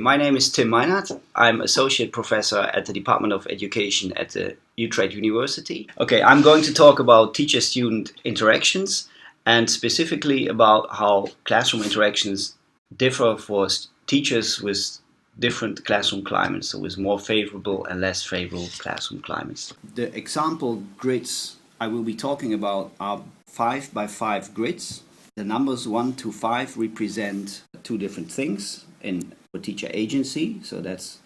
my name is Tim Mainhard. I'm Associate Professor at the Department of Education at the Utrecht University. Okay, I'm going to talk about teacher-student interactions and specifically about how classroom interactions differ for teachers with different classroom climates, so with more favorable and less favorable classroom climates. The example grids I will be talking about are 5 by 5 grids. The numbers 1 to 5 represent two different things for teacher agency, so that's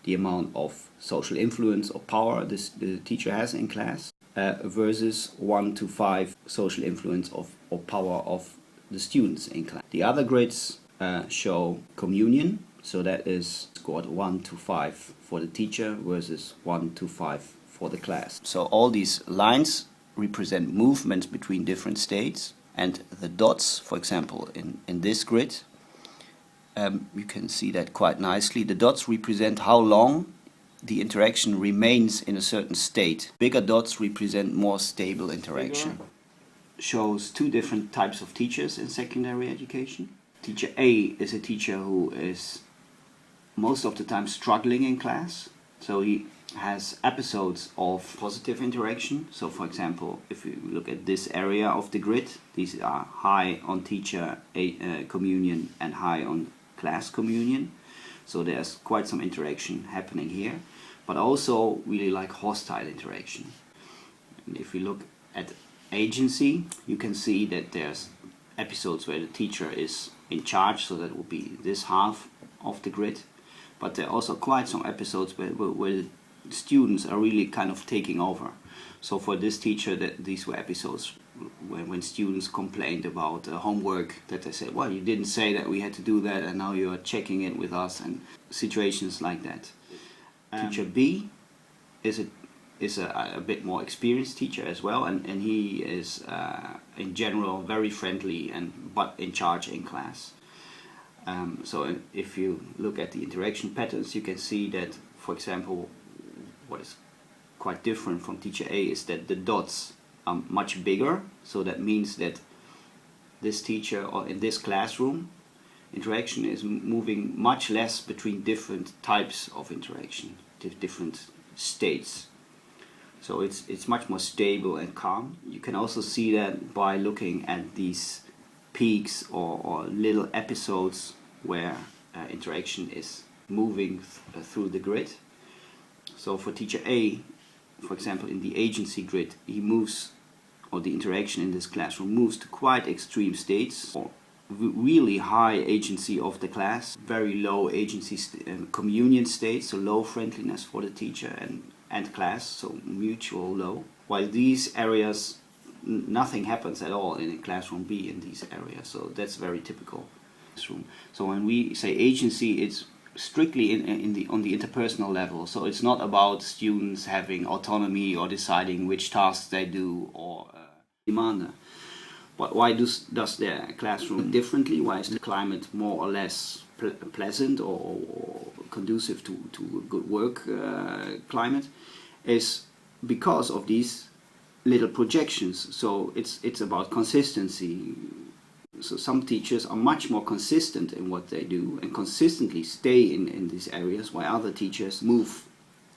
the amount of social influence or power the teacher has in class, versus 1 to 5 social influence or power of the students in class. The other grids show communion, so that is scored 1 to 5 for the teacher versus 1 to 5 for the class. So all these lines represent movements between different states, and the dots, for example, in this grid, you can see that quite nicely. The dots represent how long the interaction remains in a certain state. Bigger dots represent more stable interaction. Shows two different types of teachers in secondary education. Teacher A is a teacher who is most of the time struggling in class. So he has episodes of positive interaction. So for example, if you look at this area of the grid, these are high on teacher communion and high on class communion. So there's quite some interaction happening here, but also really like hostile interaction. And if we look at agency, you can see that there's episodes where the teacher is in charge, so that will be this half of the grid. But there are also quite some episodes where students are really kind of taking over. So for this teacher, these were episodes when students complained about homework, that they said, well, you didn't say that we had to do that and now you are checking it with us, and situations like that. Teacher B is a bit more experienced teacher as well, and he is in general very friendly but in charge in class. So if you look at the interaction patterns, you can see that, for example, what is quite different from teacher A is that the dots are much bigger. So that means that this teacher, or in this classroom, interaction is moving much less between different types of interaction, different states. So it's much more stable and calm. You can also see that by looking at these peaks or little episodes where interaction is moving through the grid. So for teacher A, for example, in the agency grid, he moves, or the interaction in this classroom moves to quite extreme states, or really high agency of the class, very low agency communion states, so low friendliness for the teacher and class, so mutual low. While these areas, nothing happens at all in classroom B in these areas, so that's very typical. So when we say agency, it's strictly on the interpersonal level. So it's not about students having autonomy or deciding which tasks they do or demand. But why does their classroom differently? Why is the climate more or less pleasant or conducive to a good work climate? Is because of these little projections. So it's about consistency. So some teachers are much more consistent in what they do and consistently stay in these areas, while other teachers move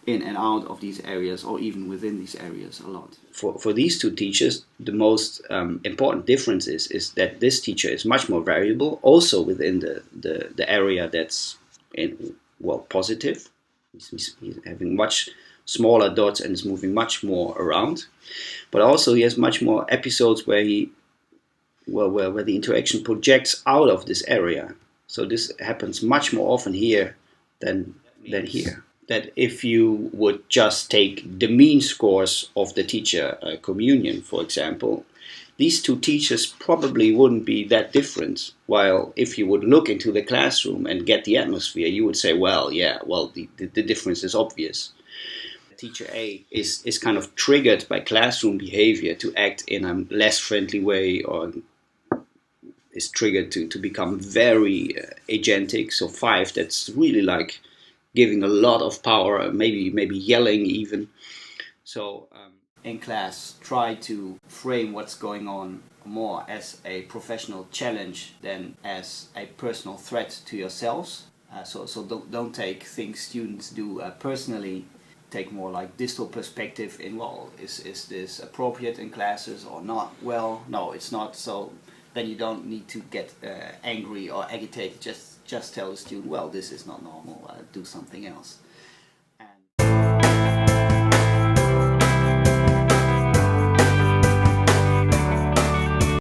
in and out of these areas or even within these areas a lot. For these two teachers, the most important difference is that this teacher is much more variable, also within the area that's positive. He's having much smaller dots and is moving much more around, but also he has much more episodes where where the interaction projects out of this area. So this happens much more often here than here. That if you would just take the mean scores of the teacher communion, for example, these two teachers probably wouldn't be that different. While if you would look into the classroom and get the atmosphere, you would say, the difference is obvious. Teacher A is kind of triggered by classroom behavior to act in a less friendly way, or is triggered to become very agentic. So 5, that's really like giving a lot of power, maybe yelling even. So in class, try to frame what's going on more as a professional challenge than as a personal threat to yourselves. So don't take things students do personally. Take more like distal perspective in, well, is this appropriate in classes or not? Well, no, it's not. So then you don't need to get angry or agitated. Just tell the student, well, this is not normal. Do something else.